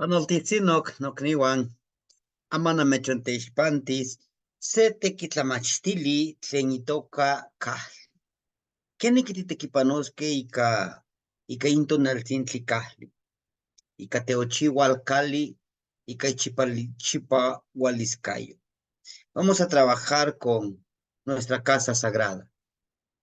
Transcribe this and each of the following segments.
Panoltizinok nokniwan, amana mechonteixpantis, se tequitlamachistili tlen itoka kahli. Keni kititekipanosque ika intonaltzintli kahli, ika teochihualcali, ika chipaualiscayo. Vamos a trabajar con nuestra casa sagrada,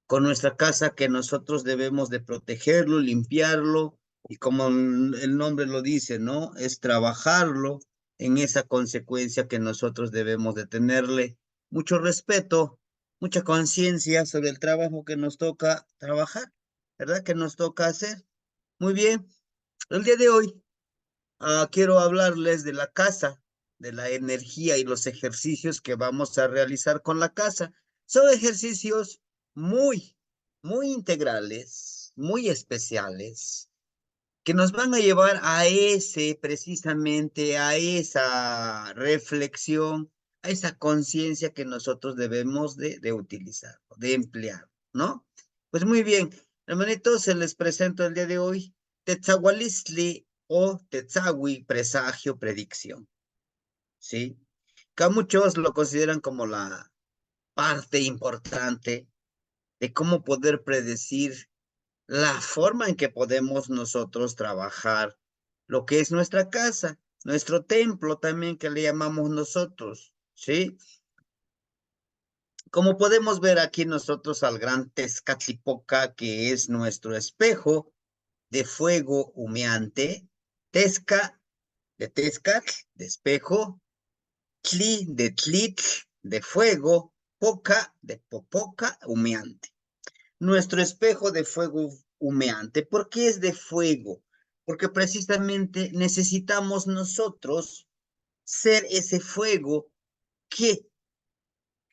con nuestra casa que nosotros debemos de protegerlo, limpiarlo, y como el nombre lo dice, ¿no? Es trabajarlo en esa consecuencia que nosotros debemos de tenerle mucho respeto, mucha conciencia sobre el trabajo que nos toca trabajar, ¿verdad? Que nos toca hacer. Muy bien, el día de hoy quiero hablarles de la casa, de la energía y los ejercicios que vamos a realizar con la casa. Son ejercicios muy integrales, muy especiales, que nos van a llevar a precisamente a esa reflexión, a esa conciencia que nosotros debemos de utilizar, de emplear, ¿no? Pues muy bien, hermanitos, se les presento el día de hoy Tetzahualistli o Tetzahui, presagio, predicción, ¿sí? Que muchos lo consideran como la parte importante de cómo poder predecir la forma en que podemos nosotros trabajar lo que es nuestra casa, nuestro templo también que le llamamos nosotros, ¿sí? Como podemos ver aquí nosotros al gran Tezcatlipoca, que es nuestro espejo de fuego humeante, Tezca de Tezcatl, de espejo, Tli de Tlitl, de fuego, Poca de Popoca, humeante. Nuestro espejo de fuego humeante. ¿Por qué es de fuego? Porque precisamente necesitamos nosotros ser ese fuego que,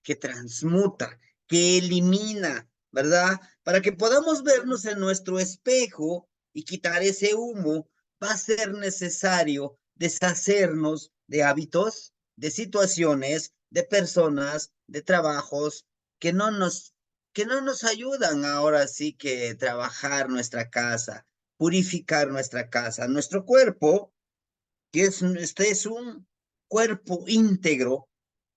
que transmuta, que elimina, ¿verdad? Para que podamos vernos en nuestro espejo y quitar ese humo, va a ser necesario deshacernos de hábitos, de situaciones, de personas, de trabajos que no nos ayudan ahora sí que trabajar nuestra casa, purificar nuestra casa, nuestro cuerpo, que este es un cuerpo íntegro,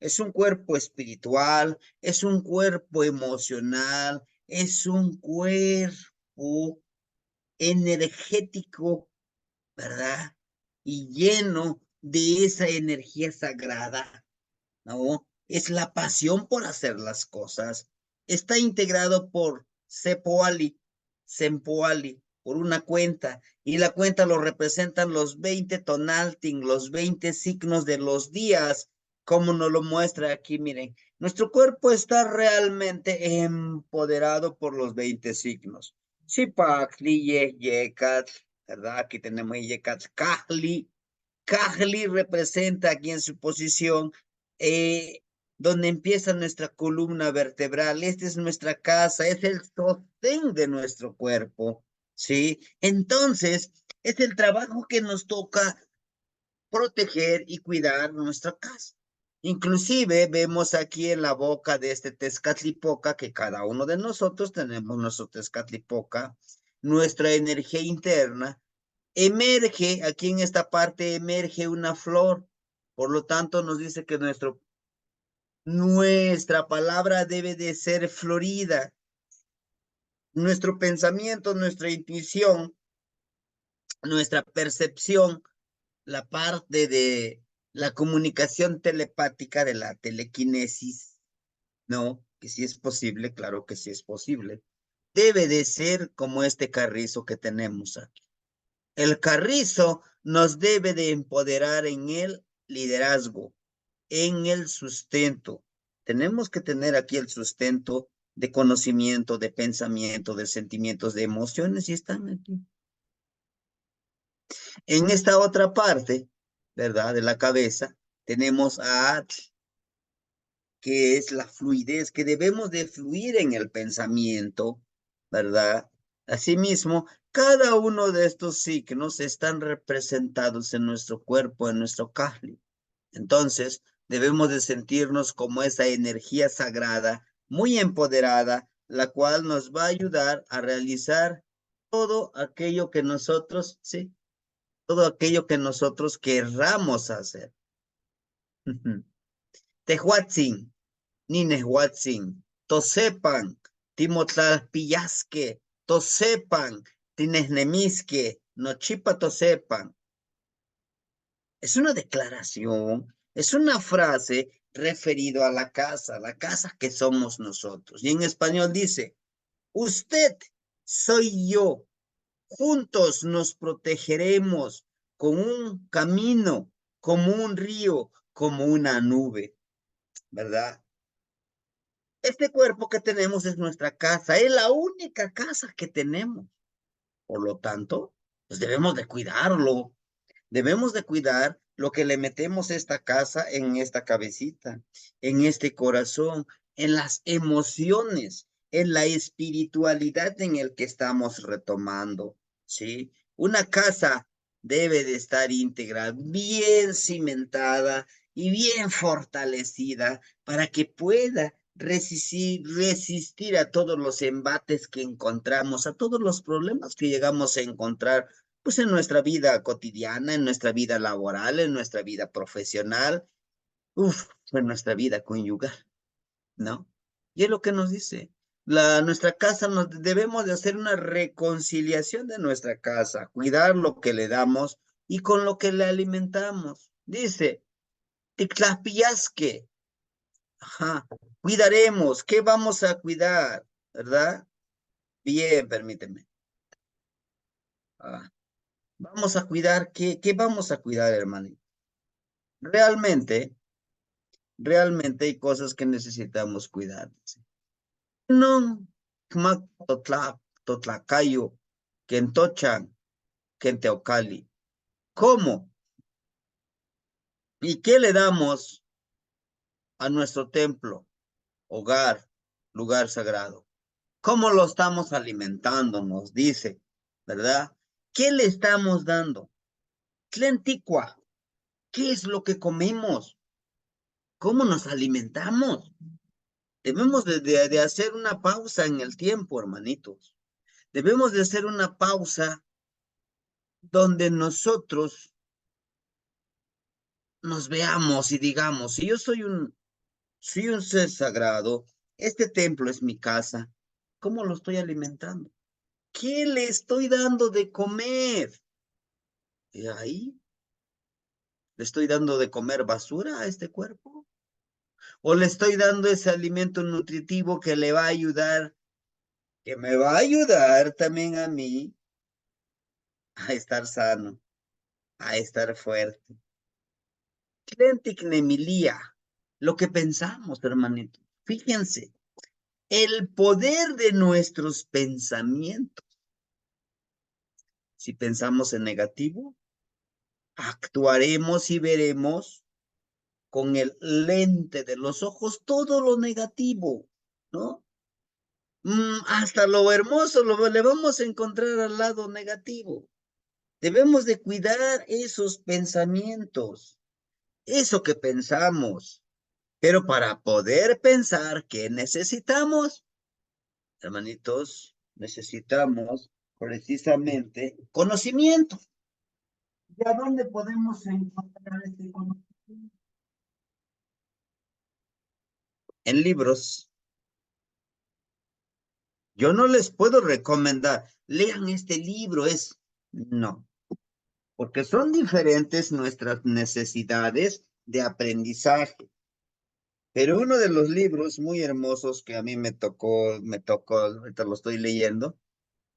es un cuerpo espiritual, es un cuerpo emocional, es un cuerpo energético, ¿verdad? Y lleno de esa energía sagrada, ¿no? Es la pasión por hacer las cosas. Está integrado por Sepoali, Sempoali, por una cuenta, y la cuenta lo representan los 20 tonalting, los 20 signos de los días, como nos lo muestra aquí, miren. Nuestro cuerpo está realmente empoderado por los 20 signos. Sipakli, Yekat, ¿verdad? Aquí tenemos Yekat, Kahli. Kahli representa aquí en su posición eh, donde empieza nuestra columna vertebral. Esta es nuestra casa, es el sostén de nuestro cuerpo, ¿sí? Entonces, es el trabajo que nos toca proteger y cuidar nuestra casa. Inclusive vemos aquí en la boca de este Tezcatlipoca que cada uno de nosotros tenemos nuestro Tezcatlipoca, nuestra energía interna, emerge, aquí en esta parte emerge una flor, por lo tanto nos dice que nuestra palabra debe de ser florida, nuestro pensamiento, nuestra intuición, nuestra percepción, la parte de la comunicación telepática de la telequinesis, ¿no? Que sí es posible, claro que sí es posible, debe de ser como este carrizo que tenemos aquí. El carrizo nos debe de empoderar en el liderazgo, en el sustento. Tenemos que tener aquí el sustento de conocimiento, de pensamiento, de sentimientos, de emociones y están aquí. En esta otra parte, ¿verdad? De la cabeza, tenemos a Atl, que es la fluidez, que debemos de fluir en el pensamiento, ¿verdad? Asimismo, cada uno de estos signos están representados en nuestro cuerpo, en nuestro Kali. Entonces, debemos de sentirnos como esa energía sagrada, muy empoderada, la cual nos va a ayudar a realizar todo aquello que nosotros, sí, todo aquello que nosotros querramos hacer. Tehuatzin, Ninehuatzin, Tosepan, Timotlalpillasque, Tosepan, Tinesnemisque, Nochipa Tosepan. Es una declaración, es una frase referido a la casa que somos nosotros. Y en español dice, usted soy yo, juntos nos protegeremos con un camino, como un río, como una nube, ¿verdad? Este cuerpo que tenemos es nuestra casa, es la única casa que tenemos. Por lo tanto, pues debemos de cuidarlo. Debemos de cuidar lo que le metemos a esta casa en esta cabecita, en este corazón, en las emociones, en la espiritualidad en el que estamos retomando, ¿sí? Una casa debe de estar íntegra, bien cimentada y bien fortalecida para que pueda resistir a todos los embates que encontramos, a todos los problemas que llegamos a encontrar pues en nuestra vida cotidiana, en nuestra vida laboral, en nuestra vida profesional, en nuestra vida conyugal, ¿no? Y es lo que nos dice. Nuestra casa, nos debemos de hacer una reconciliación de nuestra casa, cuidar lo que le damos y con lo que le alimentamos. Dice, Ticlaspiasque, ajá, cuidaremos, ¿qué vamos a cuidar? ¿Verdad? Bien, permíteme. Ah, vamos a cuidar, ¿qué vamos a cuidar, hermanito? Realmente, realmente hay cosas que necesitamos cuidar. Dice. No, totlacayo, Quentochan, Quenteocali. ¿Cómo? ¿Y qué le damos a nuestro templo, hogar, lugar sagrado? ¿Cómo lo estamos alimentando? Nos dice, ¿verdad? ¿Qué le estamos dando? Tlenticua, ¿qué es lo que comemos? ¿Cómo nos alimentamos? Debemos de hacer una pausa en el tiempo, hermanitos. Debemos de hacer una pausa donde nosotros nos veamos y digamos, si yo soy un ser sagrado, este templo es mi casa, ¿cómo lo estoy alimentando? ¿Qué le estoy dando de comer? ¿Y ahí le estoy dando de comer basura a este cuerpo? ¿O le estoy dando ese alimento nutritivo que le va a ayudar, que me va a ayudar también a mí a estar sano, a estar fuerte? Nemilía, lo que pensamos, hermanito. Fíjense, el poder de nuestros pensamientos. Si pensamos en negativo, actuaremos y veremos con el lente de los ojos todo lo negativo, ¿no? Hasta lo hermoso le vamos a encontrar al lado negativo. Debemos de cuidar esos pensamientos, eso que pensamos. Pero para poder pensar, ¿qué necesitamos? Hermanitos, necesitamos precisamente conocimiento. ¿Y a dónde podemos encontrar este conocimiento? En libros. Yo no les puedo recomendar, lean este libro, no, porque son diferentes nuestras necesidades de aprendizaje. Pero uno de los libros muy hermosos que a mí me tocó, ahorita lo estoy leyendo,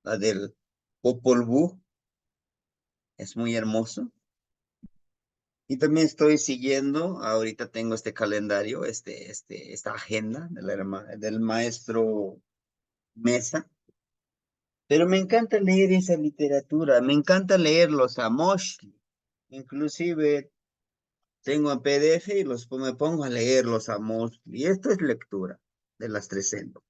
la del Popol Vuh, es muy hermoso. Y también estoy siguiendo, ahorita tengo este calendario, esta agenda del maestro Mesa, pero me encanta leer esa literatura, me encanta leer los Amoshli, inclusive tengo en PDF y me pongo a leer los Amoshli, y esto es lectura de las 300.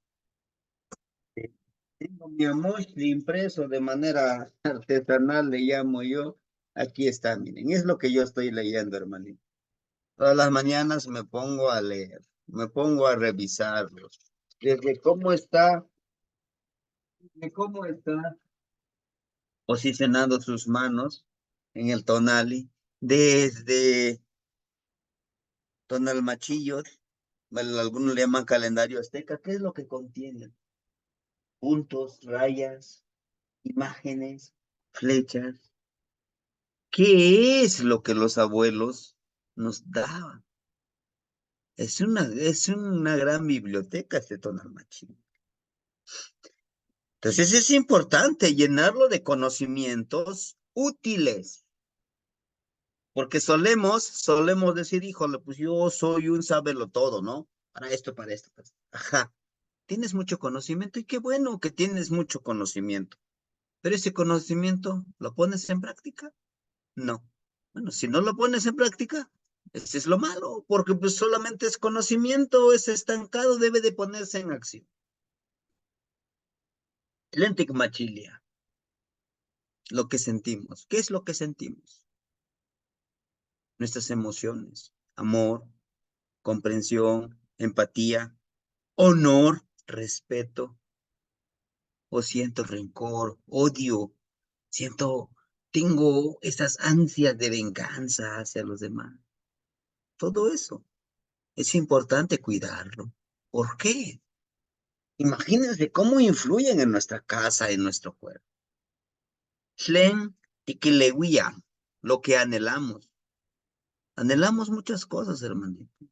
Tengo mi Amoshli impreso de manera artesanal, le llamo yo, aquí está, miren, es lo que yo estoy leyendo, hermanito. Todas las mañanas me pongo a leer, me pongo a revisarlos. Desde cómo está posicionando sus manos, en el Tonali, desde Tonalmachillo, bueno, algunos le llaman calendario azteca. ¿Qué es lo que contiene? Puntos, rayas, imágenes, flechas. ¿Qué es lo que los abuelos nos daban? Es una gran biblioteca este Tonalmachillo. Entonces es importante llenarlo de conocimientos útiles, porque solemos decir, híjole, pues yo soy un todo, ¿no? Para esto, para esto, para esto. Ajá, tienes mucho conocimiento y qué bueno que tienes mucho conocimiento, pero ese conocimiento, ¿lo pones en práctica? No. Bueno, si no lo pones en práctica, ese es lo malo, porque pues solamente es conocimiento, es estancado, debe de ponerse en acción. Lentic lo que sentimos. ¿Qué es lo que sentimos? Nuestras emociones, amor, comprensión, empatía, honor, respeto, o siento rencor, odio, siento, tengo esas ansias de venganza hacia los demás. Todo eso es importante cuidarlo. ¿Por qué? Imagínense cómo influyen en nuestra casa, en nuestro cuerpo. Shlen tiquilewia, lo que anhelamos. Anhelamos muchas cosas, hermanito.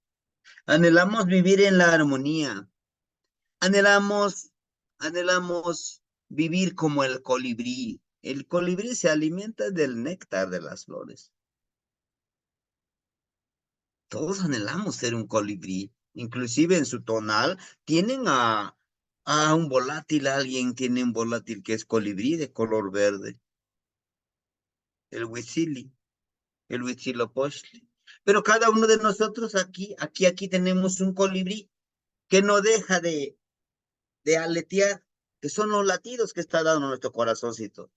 Anhelamos vivir en la armonía. Anhelamos, anhelamos vivir como el colibrí. El colibrí se alimenta del néctar de las flores. Todos anhelamos ser un colibrí. Inclusive en su tonal tienen a un volátil, alguien tiene un volátil que es colibrí de color verde. El huitzili, el huitzilopochtli. Pero cada uno de nosotros aquí tenemos un colibrí que no deja de aletear, que son los latidos que está dando nuestro corazoncito.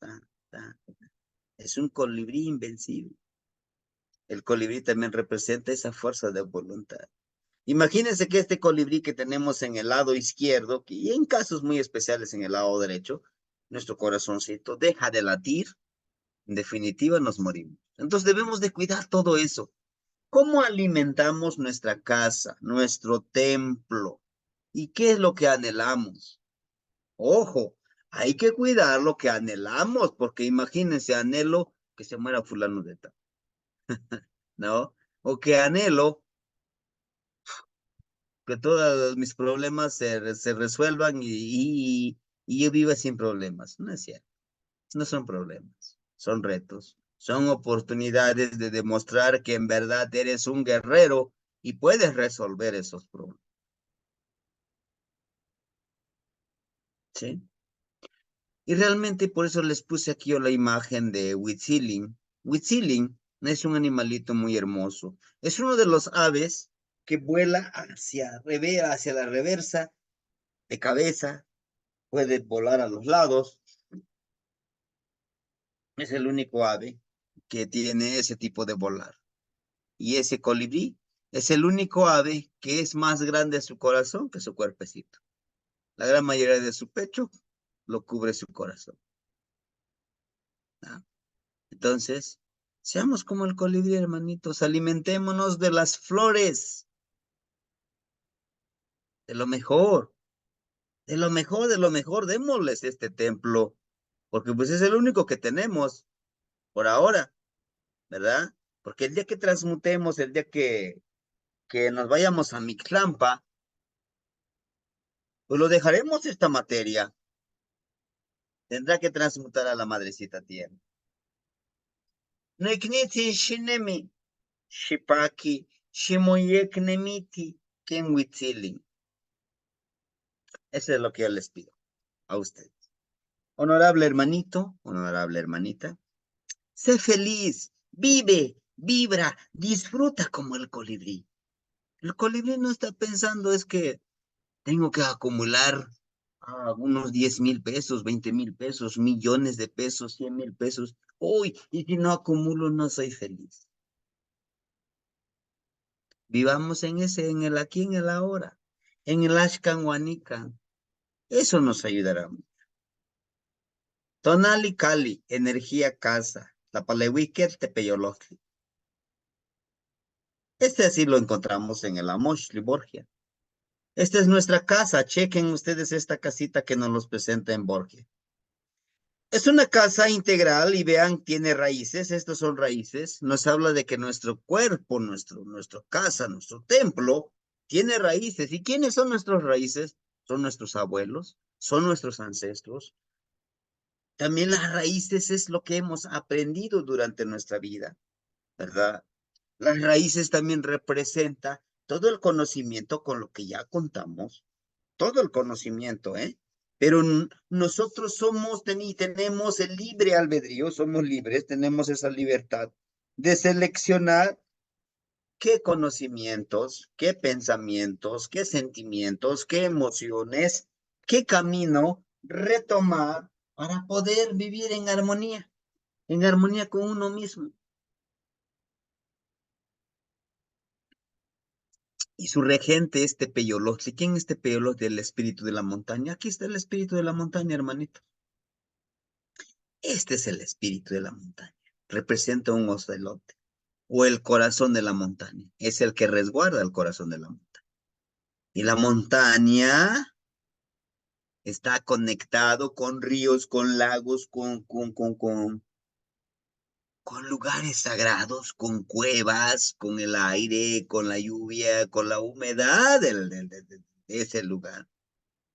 Es un colibrí invencible. El colibrí también representa esa fuerza de voluntad. Imagínense que este colibrí que tenemos en el lado izquierdo, y en casos muy especiales en el lado derecho, nuestro corazoncito deja de latir, en definitiva nos morimos. Entonces debemos de cuidar todo eso. ¿Cómo alimentamos nuestra casa, nuestro templo? ¿Y qué es lo que anhelamos? Ojo, hay que cuidar lo que anhelamos, porque imagínense, anhelo que se muera fulano de tal, ¿no? O que anhelo que todos mis problemas se resuelvan y yo viva sin problemas. No es cierto, no son problemas, son retos, son oportunidades de demostrar que en verdad eres un guerrero y puedes resolver esos problemas, ¿sí? Y realmente por eso les puse aquí yo la imagen de Huitzilin. Huitzilin es un animalito muy hermoso. Es uno de los aves que vuela hacia la reversa de cabeza, puede volar a los lados. Es el único ave que tiene ese tipo de volar. Y ese colibrí es el único ave que es más grande su corazón que su cuerpecito. La gran mayoría de su pecho lo cubre su corazón, ¿no? Entonces, seamos como el colibrí, hermanitos, alimentémonos de las flores, de lo mejor, de lo mejor, de lo mejor, démosles este templo, porque pues es el único que tenemos por ahora, ¿verdad? Porque el día que transmutemos, el día que nos vayamos a Mixlampa, pues lo dejaremos esta materia, tendrá que transmutar a la madrecita tierra. No igniti shinemi, shipaki, shimoyeknemiti, kenwitzili. Eso es lo que yo les pido a ustedes. Honorable hermanito, honorable hermanita, sé feliz, vive, vibra, disfruta como el colibrí. El colibrí no está pensando es que tengo que acumular unos 10,000 pesos, 20,000 pesos, millones de pesos, 100,000 pesos. Uy, y si no acumulo no soy feliz. Vivamos en el aquí, en el ahora, en el Ashkan Huanica. Eso nos ayudará. Tonali Cali, energía casa. Tapalehuiquel, Tepeyolotl. Este así lo encontramos en el Amosh Borgia. Esta es nuestra casa. Chequen ustedes esta casita que nos los presenta en Borgia. Es una casa integral y vean, tiene raíces. Estos son raíces. Nos habla de que nuestro cuerpo, nuestra casa, nuestro templo, tiene raíces. ¿Y quiénes son nuestras raíces? Son nuestros abuelos, son nuestros ancestros. También las raíces es lo que hemos aprendido durante nuestra vida, ¿verdad? Las raíces también representan todo el conocimiento con lo que ya contamos, todo el conocimiento, ¿eh? Pero nosotros somos y tenemos el libre albedrío, somos libres, tenemos esa libertad de seleccionar qué conocimientos, qué pensamientos, qué sentimientos, qué emociones, qué camino retomar para poder vivir en armonía con uno mismo. Y su regente es Tepeyolotl. ¿Quién es Tepeyolotl? El espíritu de la montaña. Aquí está el espíritu de la montaña, hermanito. Este es el espíritu de la montaña. Representa un ocelote o el corazón de la montaña. Es el que resguarda el corazón de la montaña. Y la montaña está conectado con ríos, con lagos, con lugares sagrados, con cuevas, con el aire, con la lluvia, con la humedad de ese lugar.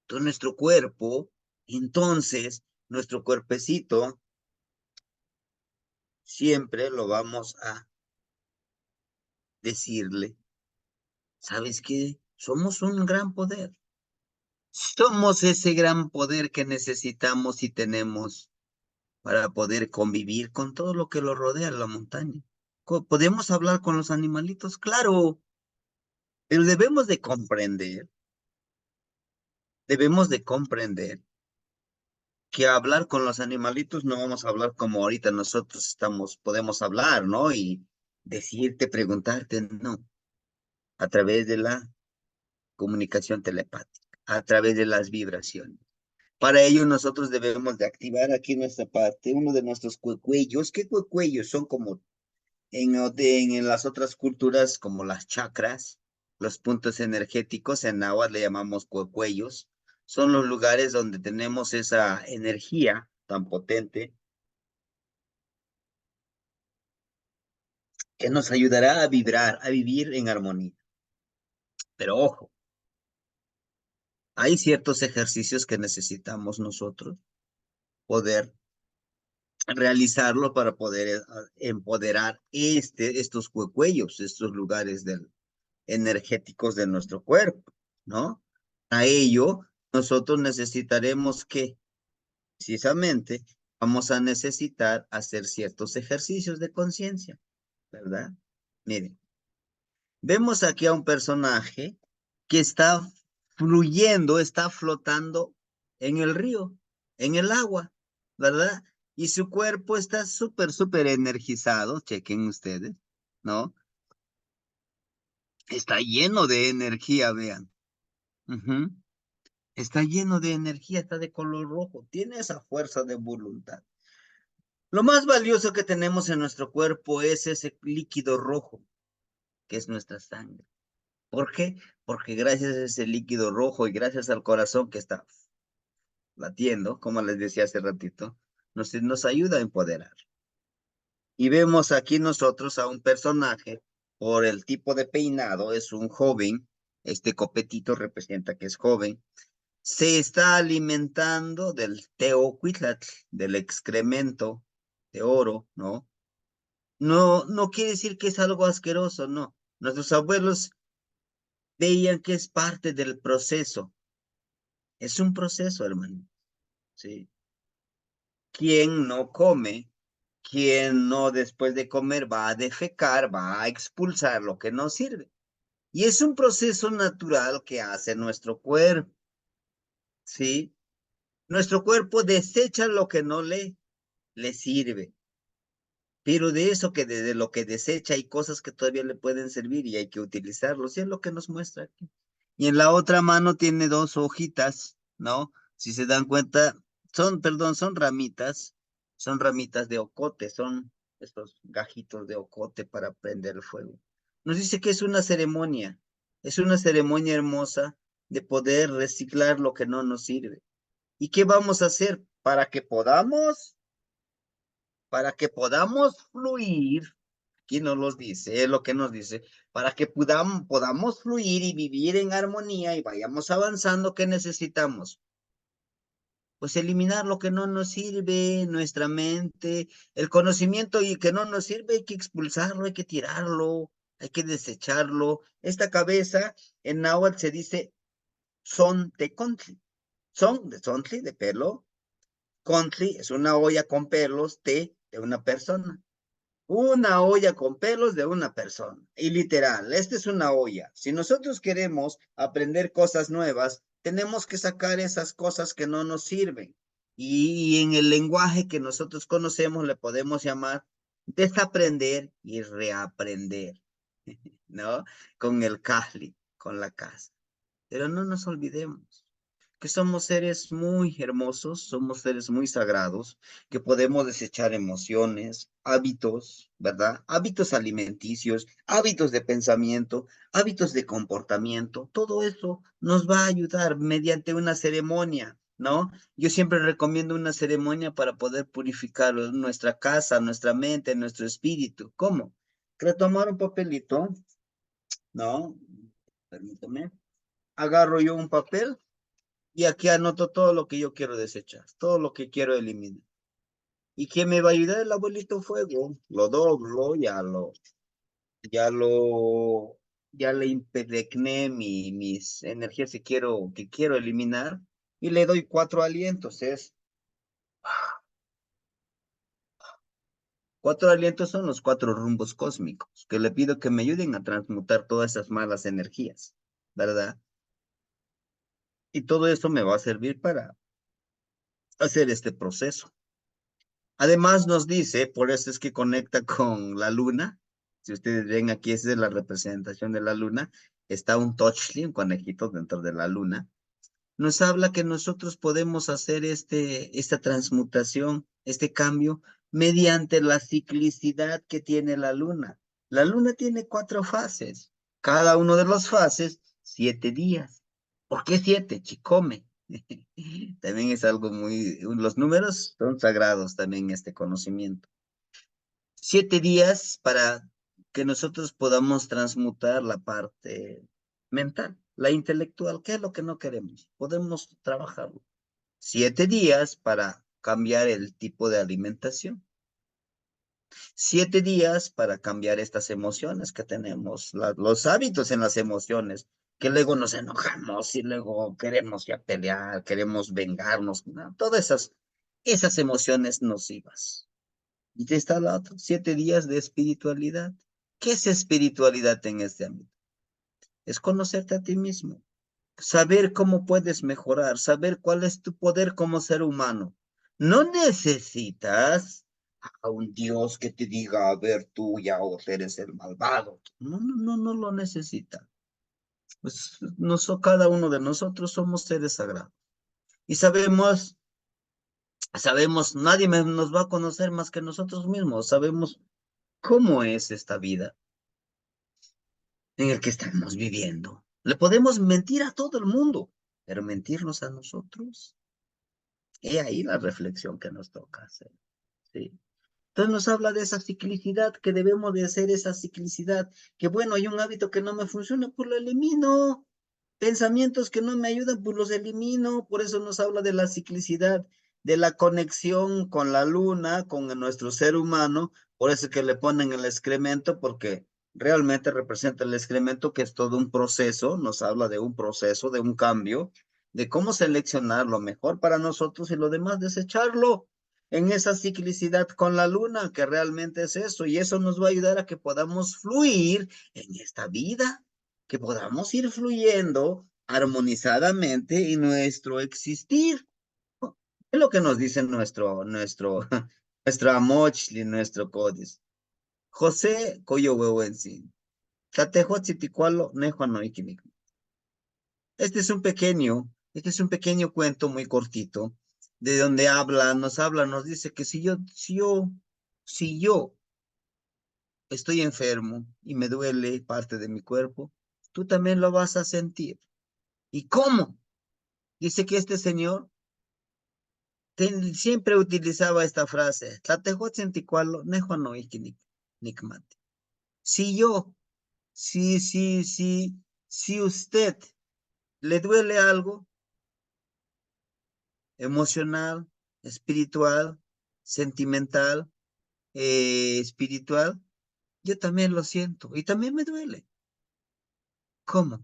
Todo nuestro cuerpo, entonces, nuestro cuerpecito, siempre lo vamos a decirle, ¿sabes qué? Somos un gran poder. Somos ese gran poder que necesitamos y tenemos para poder convivir con todo lo que lo rodea la montaña. ¿Podemos hablar con los animalitos? Claro, pero debemos de comprender que hablar con los animalitos no vamos a hablar como ahorita nosotros podemos hablar, ¿no? Y decirte, preguntarte, no, a través de la comunicación telepática, a través de las vibraciones. Para ello nosotros debemos de activar aquí nuestra parte, uno de nuestros cuellos. ¿Qué cuellos? Son como en las otras culturas, como las chakras, los puntos energéticos, en náhuatl le llamamos cuellos. Son los lugares donde tenemos esa energía tan potente que nos ayudará a vibrar, a vivir en armonía. Pero ojo, hay ciertos ejercicios que necesitamos nosotros poder realizarlo para poder empoderar estos cuellos, estos lugares energéticos de nuestro cuerpo, ¿no? A ello, nosotros necesitaremos que, precisamente, vamos a necesitar hacer ciertos ejercicios de conciencia, ¿verdad? Miren, vemos aquí a un personaje que está fluyendo, está flotando en el río, en el agua, ¿verdad? Y su cuerpo está súper energizado, chequen ustedes, ¿no? Está lleno de energía, vean. Ujú. Está lleno de energía, está de color rojo, tiene esa fuerza de voluntad. Lo más valioso que tenemos en nuestro cuerpo es ese líquido rojo, que es nuestra sangre. ¿Por qué? Porque gracias a ese líquido rojo y gracias al corazón que está latiendo, como les decía hace ratito, nos ayuda a empoderar. Y vemos aquí nosotros a un personaje, por el tipo de peinado, es un joven, este copetito representa que es joven, se está alimentando del teocuitlatl, del excremento de oro, ¿no? No quiere decir que es algo asqueroso, no. Nuestros abuelos veían que es parte del proceso. Es un proceso, hermano. ¿Sí? Quien no come, quien no después de comer va a defecar, va a expulsar lo que no sirve. Y es un proceso natural que hace nuestro cuerpo, ¿sí? Nuestro cuerpo desecha lo que no le sirve. Pero de eso que de lo que desecha hay cosas que todavía le pueden servir y hay que utilizarlos. Y es lo que nos muestra aquí. Y en la otra mano tiene dos hojitas, ¿no? Si se dan cuenta, son ramitas de ocote, son estos gajitos de ocote para prender el fuego. Nos dice que es una ceremonia hermosa de poder reciclar lo que no nos sirve. ¿Y qué vamos a hacer para que podamos fluir? Aquí nos los dice, es lo que nos dice, para que podamos fluir y vivir en armonía y vayamos avanzando, ¿qué necesitamos? Pues eliminar lo que no nos sirve, nuestra mente, el conocimiento y que no nos sirve, hay que expulsarlo, hay que tirarlo, hay que desecharlo. Esta cabeza en náhuatl se dice son de contli, son de sontli, de pelo, contli es una olla con pelos de una persona. Una olla con pelos de una persona. Y literal, esta es una olla. Si nosotros queremos aprender cosas nuevas, tenemos que sacar esas cosas que no nos sirven. Y en el lenguaje que nosotros conocemos le podemos llamar desaprender y reaprender, ¿no? Con el kahli, con la casa. Pero no nos olvidemos que somos seres muy hermosos, somos seres muy sagrados, que podemos desechar emociones, hábitos, ¿verdad? Hábitos alimenticios, hábitos de pensamiento, hábitos de comportamiento. Todo eso nos va a ayudar mediante una ceremonia, ¿no? Yo siempre recomiendo una ceremonia para poder purificar nuestra casa, nuestra mente, nuestro espíritu. ¿Cómo? Retomar un papelito, ¿no? Permítame. Agarro yo un papel y aquí anoto todo lo que yo quiero desechar, todo lo que quiero eliminar. ¿Y quién me va a ayudar? El abuelito fuego. Lo doblo, ya lo, ya le impregné mis energías que quiero eliminar y le doy 4 alientos. Cuatro alientos son los 4 rumbos cósmicos que le pido que me ayuden a transmutar todas esas malas energías, ¿verdad? Y todo eso me va a servir para hacer este proceso. Además nos dice, por eso es que conecta con la luna. Si ustedes ven aquí, esa es la representación de la luna. Está un Tochli, un conejito dentro de la luna. Nos habla que nosotros podemos hacer esta transmutación, este cambio, mediante la ciclicidad que tiene la luna. La luna tiene 4 fases. Cada uno de las fases, 7 días. ¿Por qué 7? Chicome. También es algo los números son sagrados también en este conocimiento. 7 días para que nosotros podamos transmutar la parte mental, la intelectual, ¿qué es lo que no queremos? Podemos trabajarlo. 7 días para cambiar el tipo de alimentación. 7 días para cambiar estas emociones que tenemos, los hábitos en las emociones, que luego nos enojamos y luego queremos ya pelear, queremos vengarnos, ¿no? Todas esas emociones nocivas. Y te está la otra, 7 días de espiritualidad. ¿Qué es espiritualidad en este ámbito? Es conocerte a ti mismo, saber cómo puedes mejorar, saber cuál es tu poder como ser humano. No necesitas a un Dios que te diga, a ver, tú ya eres el malvado. No, no, no, no lo necesita. Pues cada uno de nosotros somos seres sagrados. Y sabemos, nadie nos va a conocer más que nosotros mismos. Sabemos cómo es esta vida en el que estamos viviendo. Le podemos mentir a todo el mundo, pero mentirnos a nosotros. He ahí la reflexión que nos toca hacer. ¿Sí? Entonces nos habla de esa ciclicidad, que debemos de hacer esa ciclicidad, que bueno, hay un hábito que no me funciona, pues lo elimino. Pensamientos que no me ayudan, pues los elimino. Por eso nos habla de la ciclicidad, de la conexión con la luna, con nuestro ser humano. Por eso es que le ponen el excremento, porque realmente representa el excremento, que es todo un proceso. Nos habla de un proceso, de un cambio, de cómo seleccionar lo mejor para nosotros y lo demás desecharlo en esa ciclicidad con la luna, que realmente es eso. Y eso nos va a ayudar a que podamos fluir en esta vida, que podamos ir fluyendo armonizadamente en nuestro existir. Es lo que nos dice nuestro Amochli, nuestro códice. José Coyo Huehuensin. Tatejo Tziticualo, Nejo Anoikimik. Este es un pequeño cuento muy cortito, de donde nos dice que si yo estoy enfermo y me duele parte de mi cuerpo, tú también lo vas a sentir. ¿Y cómo? Dice que este señor siempre utilizaba esta frase, "Tlatehuatzin-ticualo, nehuano nikmati". Si yo, si usted le duele algo emocional, espiritual, sentimental, espiritual, yo también lo siento y también me duele. ¿Cómo?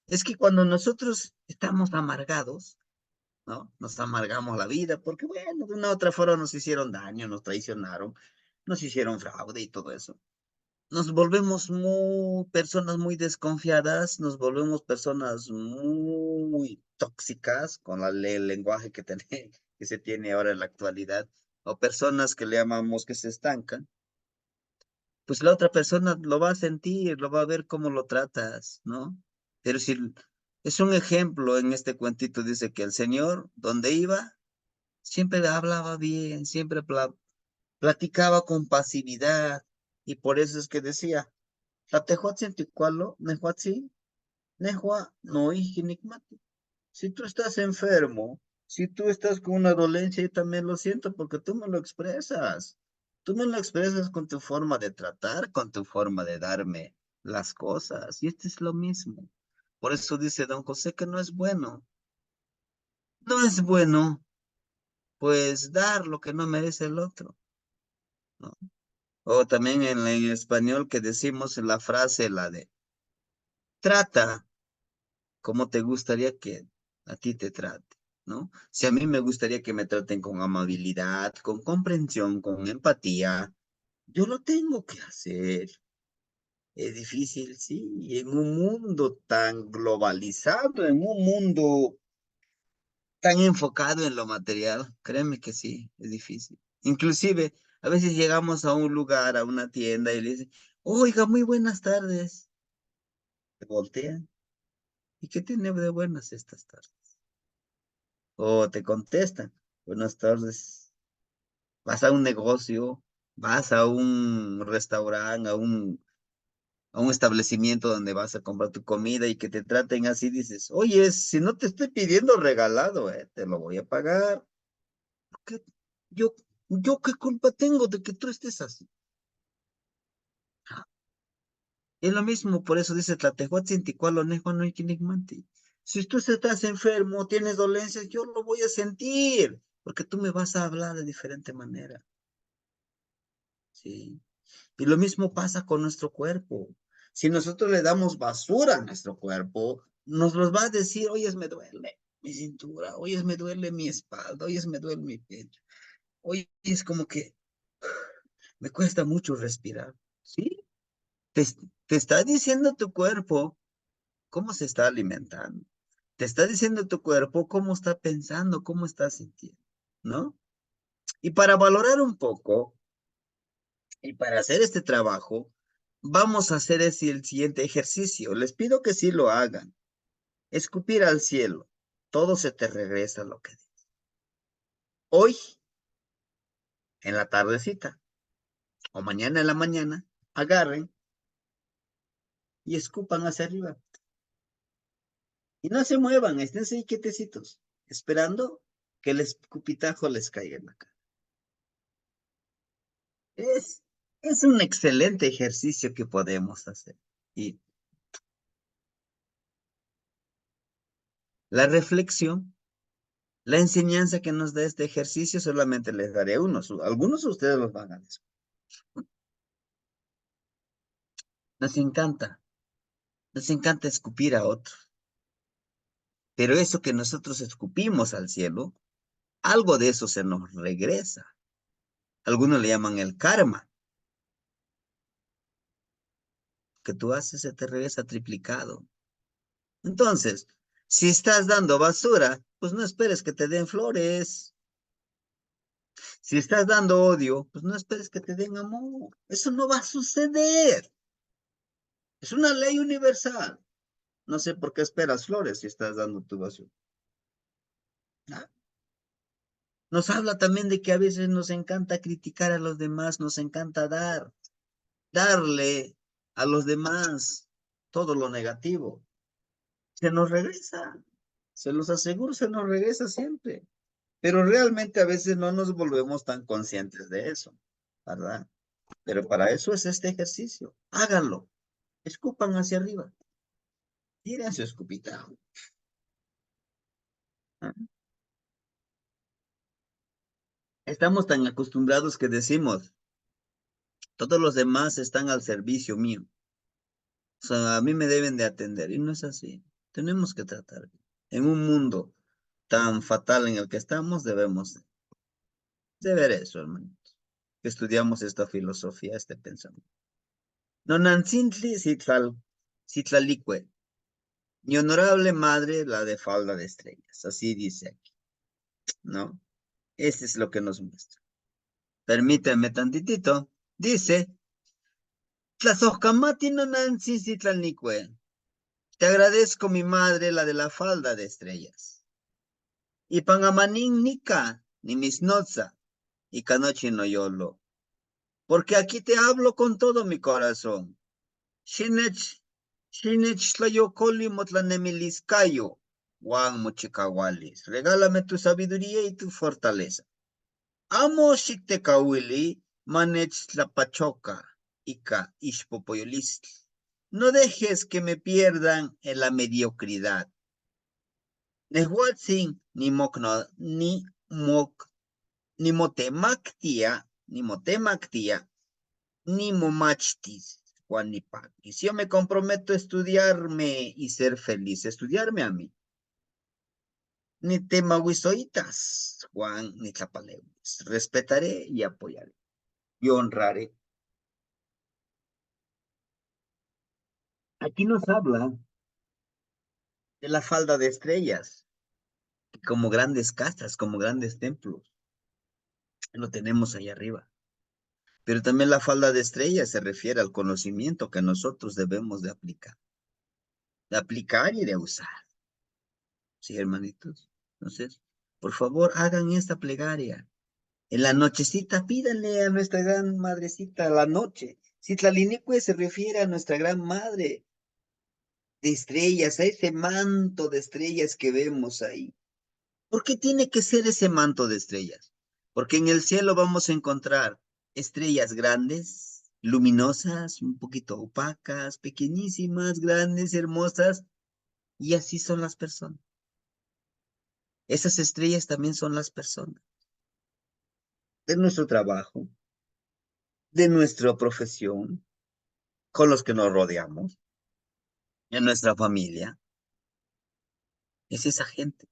Es que cuando nosotros estamos amargados, ¿no? Nos amargamos la vida porque, bueno, de una u otra forma nos hicieron daño, nos traicionaron, nos hicieron fraude y todo eso. Nos volvemos personas muy desconfiadas, nos volvemos personas muy tóxicas con el lenguaje que se tiene ahora en la actualidad, o personas que le llamamos que se estancan, pues la otra persona lo va a sentir, lo va a ver cómo lo tratas, ¿no? Pero si es un ejemplo en este cuentito, dice que el Señor, donde iba, siempre le hablaba bien, siempre platicaba con pasividad, y por eso es que decía, "Tlatehuatzin ticualo, nehuatzin, nehua no ijinicmati". Si tú estás enfermo, si tú estás con una dolencia, yo también lo siento porque tú me lo expresas. Tú me lo expresas con tu forma de tratar, con tu forma de darme las cosas. Y esto es lo mismo. Por eso dice don José que no es bueno. No es bueno, pues, dar lo que no merece el otro, ¿no? O también en español que decimos en la frase, la de trata cómo te gustaría que a ti te trate, ¿no? Si a mí me gustaría que me traten con amabilidad, con comprensión, con empatía, yo lo tengo que hacer. Es difícil, sí, en un mundo tan globalizado, en un mundo tan enfocado en lo material, créeme que sí, es difícil. Inclusive, a veces llegamos a un lugar, a una tienda y le dicen, oiga, muy buenas tardes. Te voltean. ¿Y qué tiene de buenas estas tardes? O te contestan, buenas tardes. Vas a un negocio, vas a un restaurante, a un establecimiento donde vas a comprar tu comida y que te traten así, dices, oye, si no te estoy pidiendo regalado, te lo voy a pagar. ¿Qué? Yo, yo qué culpa tengo de que tú estés así. Ah, es lo mismo, por eso dice Tlatehuatzin ticualo nehuano iquinigmanti. Si tú estás enfermo, tienes dolencias, yo lo voy a sentir, porque tú me vas a hablar de diferente manera. ¿Sí? Y lo mismo pasa con nuestro cuerpo. Si nosotros le damos basura a nuestro cuerpo, nos los va a decir, oye, me duele mi cintura, oye, me duele mi espalda, oye, me duele mi pecho. Oye, es como que me cuesta mucho respirar. ¿Sí? Te, te está diciendo tu cuerpo cómo se está alimentando. Te está diciendo tu cuerpo cómo está pensando, cómo está sintiendo, ¿no? Y para valorar un poco, y para hacer este trabajo, vamos a hacer el siguiente ejercicio. Les pido que sí lo hagan. Escupir al cielo. Todo se te regresa lo que di. Hoy, en la tardecita, o mañana en la mañana, agarren y escupan hacia arriba. Y no se muevan, esténse ahí quietecitos, esperando que el escupitajo les caiga en la cara. Es, es un excelente ejercicio que podemos hacer. Y la reflexión, la enseñanza que nos da este ejercicio solamente les daré unos. Algunos de ustedes los van a descubrir. Nos encanta, nos encanta escupir a otros. Pero eso que nosotros escupimos al cielo, algo de eso se nos regresa. Algunos le llaman el karma. Que tú haces se te regresa triplicado. Entonces, si estás dando basura, pues no esperes que te den flores. Si estás dando odio, pues no esperes que te den amor. Eso no va a suceder. Es una ley universal. No sé por qué esperas flores si estás dando tu basura. ¿Ah? Nos habla también de que a veces nos encanta criticar a los demás, nos encanta dar. darle a los demás todo lo negativo, se nos regresa. Se los aseguro, se nos regresa siempre. Pero realmente a veces no nos volvemos tan conscientes de eso, ¿verdad? Pero para eso es este ejercicio. Háganlo. Escupan hacia arriba. Tiren su escupita. ¿Ah? Estamos tan acostumbrados que decimos, todos los demás están al servicio mío. O sea, a mí me deben de atender. Y no es así. Tenemos que tratar. En un mundo tan fatal en el que estamos, debemos de ver eso, hermanitos. Estudiamos esta filosofía, este pensamiento. Nonantzintli Citlalicue. Mi honorable madre, la de falda de estrellas. Así dice aquí, ¿no? Este es lo que nos muestra. Permíteme tantitito. Dice, Tlazocamati Nonantzintli. Te agradezco, mi madre, la de la falda de estrellas. Y Pangamanin Nika, ni Misnotza, y Canochi no Yolo. Porque aquí te hablo con todo mi corazón. Shinech, Shinech Tlayokoli Motlanemiliscayo, Juan Mochicahualis. Regálame tu sabiduría y tu fortaleza. Amo Xictecawili, Manech Tlapachoca, Ica Ishpopoyolistl. No dejes que me pierdan en la mediocridad. Nehuatzin ni mokno, ni motemactia, ni momachtis, Juan ni Paquis. Yo me comprometo a estudiarme y ser feliz, estudiarme a mí. Ni temahuizoitas, Juan, ni tlapaleuis. Respetaré y apoyaré. Y honraré. Aquí nos habla de la falda de estrellas, como grandes casas, como grandes templos. Lo tenemos ahí arriba. Pero también la falda de estrellas se refiere al conocimiento que nosotros debemos de aplicar y de usar. Sí, hermanitos. Entonces, por favor, hagan esta plegaria. En la nochecita, pídanle a nuestra gran madrecita la noche. Citlalinicue se refiere a nuestra gran madre de estrellas, a ese manto de estrellas que vemos ahí. ¿Por qué tiene que ser ese manto de estrellas? Porque en el cielo vamos a encontrar estrellas grandes, luminosas, un poquito opacas, pequeñísimas, grandes, hermosas, y así son las personas. Esas estrellas también son las personas de nuestro trabajo, de nuestra profesión, con los que nos rodeamos, en nuestra familia. Es esa gente.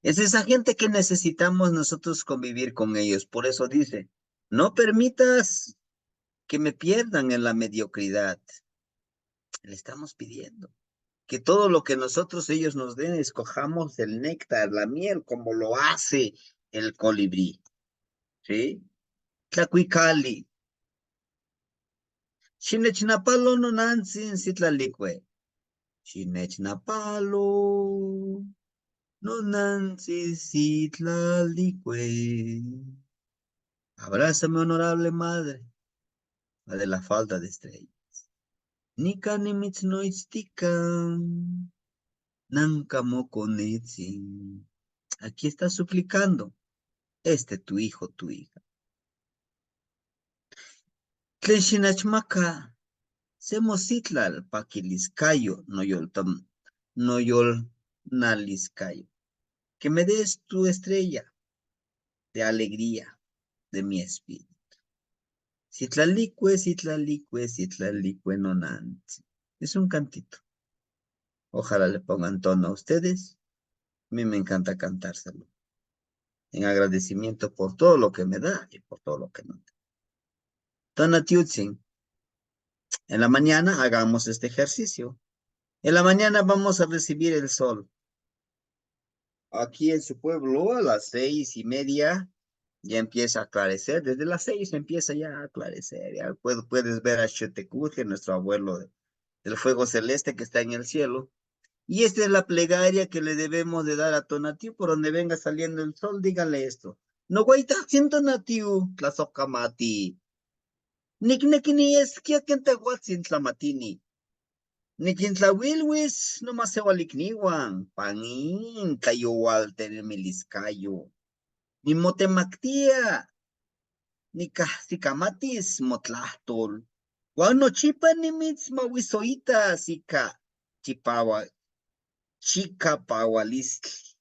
Es esa gente que necesitamos nosotros convivir con ellos. Por eso dice, no permitas que me pierdan en la mediocridad. Le estamos pidiendo que todo lo que nosotros ellos nos den, escojamos el néctar, la miel, como lo hace el colibrí. ¿Sí? Tlacuicali. Chinechnapalo no nansin sitlalicue. Chinechnapalo no nansin sitlalicue. Abrázame, honorable madre, la de la falda de estrella. Nika nimitz nanka mokonetzin. Aquí está suplicando, tu hijo, tu hija. Tleshinachmaka, semositlal paquiliscayo, noyol naliscayo. Que me des tu estrella de alegría de mi espíritu. Citlalicue, citlalicue, citlalicue nonanti. Es un cantito. Ojalá le pongan tono a ustedes. A mí me encanta cantárselo. En agradecimiento por todo lo que me da y por todo lo que no da. Tonatiutzin. En la mañana hagamos este ejercicio. En la mañana vamos a recibir el sol. Aquí en su pueblo a las 6:30 ya empieza a aclarecer. Desde las 6 empieza ya a aclarecer. Ya puedes ver a Xetecutli, nuestro abuelo del fuego celeste que está en el cielo. Y esta es la plegaria que le debemos de dar a Tonatiu por donde venga saliendo el sol. Díganle esto. No guaita sin Tonatiu, tlazocamati. Niknekini es que quien tlamatini. Niquintlahuilhuis nomás seualicniuan, panin, cayowal tenemiliscayo. Nimotemactia, nicahsicamatis motlahtol. Juan nochipa nimitzmahuisoita sica chipawa, chica paualistli.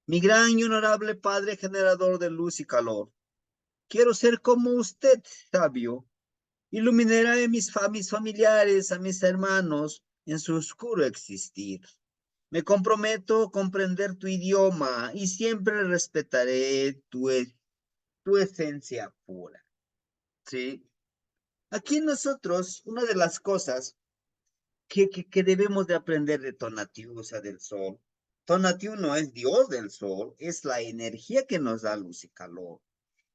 Mi gran y honorable Padre generador de luz y calor, quiero ser como usted, sabio. Iluminaré a mis familiares, a mis hermanos en su oscuro existir. Me comprometo a comprender tu idioma y siempre respetaré tu esencia pura. ¿Sí? Aquí nosotros, una de las cosas que debemos de aprender de Tonatiuh, o sea, del sol. Tonatiuh no es Dios del sol, es la energía que nos da luz y calor.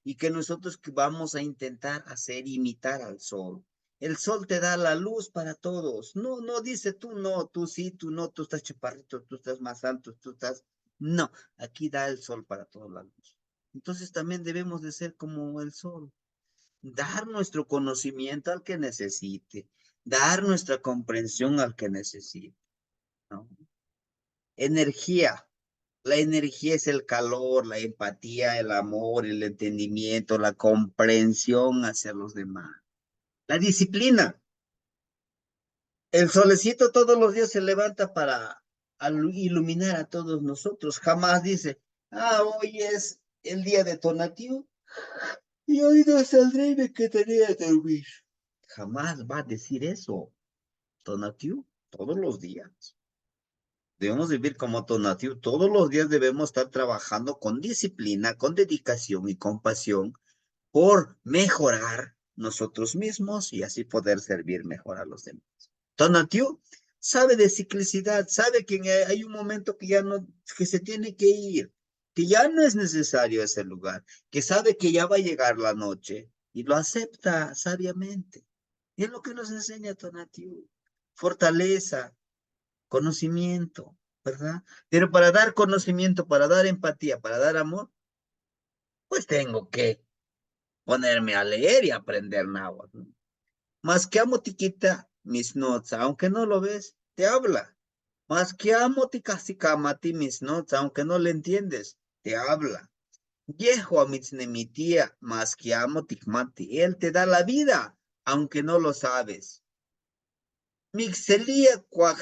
Y que nosotros vamos a intentar hacer imitar al sol. El sol te da la luz para todos. No, no dice tú no, tú sí, tú no, tú estás chaparrito, tú estás más alto, tú estás... No, aquí da el sol para todos la luz. Entonces también debemos de ser como el sol, dar nuestro conocimiento al que necesite, dar nuestra comprensión al que necesite, ¿no? Energía. La energía es el calor, la empatía, el amor, el entendimiento, la comprensión hacia los demás. La disciplina. El solecito todos los días se levanta para iluminar a todos nosotros. Jamás dice, hoy es el día de Tonatiuh y hoy no saldré y me quedaré a dormir. Jamás va a decir eso. Tonatiuh todos los días. Debemos vivir como Tonatiuh. Todos los días debemos estar trabajando con disciplina, con dedicación y compasión por mejorar nosotros mismos y así poder servir mejor a los demás. Tonatiuh sabe de ciclicidad, sabe que hay un momento que ya no, que se tiene que ir, que ya no es necesario ese lugar, que sabe que ya va a llegar la noche y lo acepta sabiamente. Y es lo que nos enseña Tonatiuh. Fortaleza, conocimiento, ¿verdad? Pero para dar conocimiento, para dar empatía, para dar amor, pues tengo que ponerme a leer y aprender náhuatl, ¿no? Más que amo tiquita, mis notes, aunque no lo ves, te habla. Más que amo ticasicamati, mis notes, aunque no le entiendes, te habla. Viejo a mi tía, más que amo ticmati, él te da la vida, aunque no lo sabes. Mixelía cuac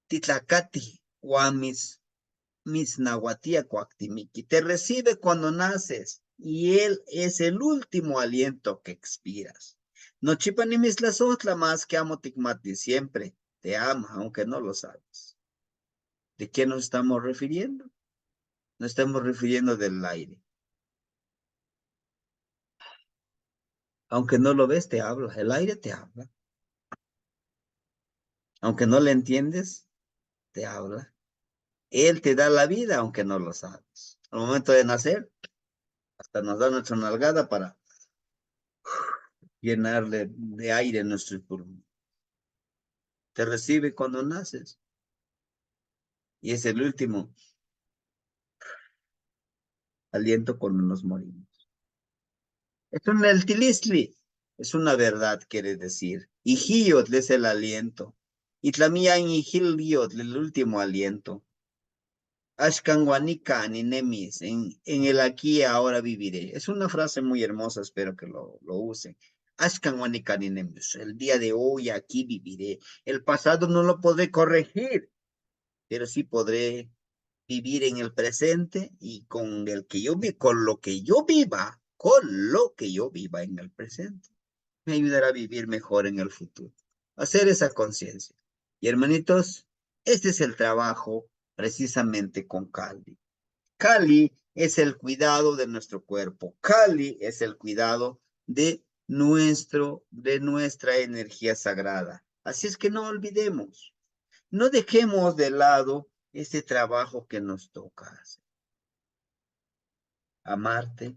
titlacati, guamis Misnahuatía Coactimiki, te recibe cuando naces y él es el último aliento que expiras. No chipa ni mislasotla más que amo ticmati, siempre te ama, aunque no lo sabes. ¿De qué nos estamos refiriendo? Nos estamos refiriendo del aire. Aunque no lo ves, te habla. El aire te habla. Aunque no le entiendes, te habla. Él te da la vida, aunque no lo sabes. Al momento de nacer, hasta nos da nuestra nalgada para llenarle de aire nuestros pulmones. Te recibe cuando naces y es el último aliento cuando nos morimos. Es un eltilisli, es una verdad, quiere decir. Ijillot es el aliento. Y tlamian ijiliot, el último aliento. Ashkanwanika ninemis, en el aquí y ahora viviré. Es una frase muy hermosa, espero que lo usen. Ashkanwanika ninemis, el día de hoy aquí viviré. El pasado no lo podré corregir, pero sí podré vivir en el presente y con el que yo con lo que yo viva, con lo que yo viva en el presente, me ayudará a vivir mejor en el futuro. Hacer esa conciencia. Y hermanitos, este es el trabajo precisamente con Cali. Cali es el cuidado de nuestro cuerpo. Cali es el cuidado de nuestra energía sagrada. Así es que no olvidemos. No dejemos de lado ese trabajo que nos toca hacer. Amarte,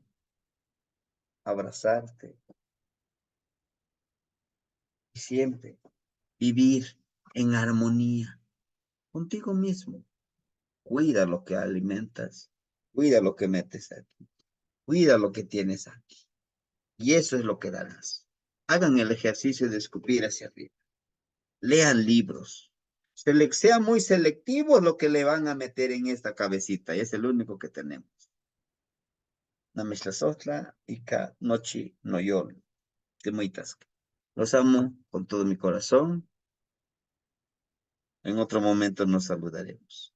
abrazarte y siempre vivir en armonía contigo mismo. Cuida lo que alimentas, cuida lo que metes aquí, cuida lo que tienes aquí. Y eso es lo que darás. Hagan el ejercicio de escupir hacia arriba. Lean libros. Sea muy selectivo lo que le van a meter en esta cabecita, y es el único que tenemos. Namishlasotla, Ika, Nochi, Noyol, Temuitasque. Los amo con todo mi corazón. En otro momento nos saludaremos.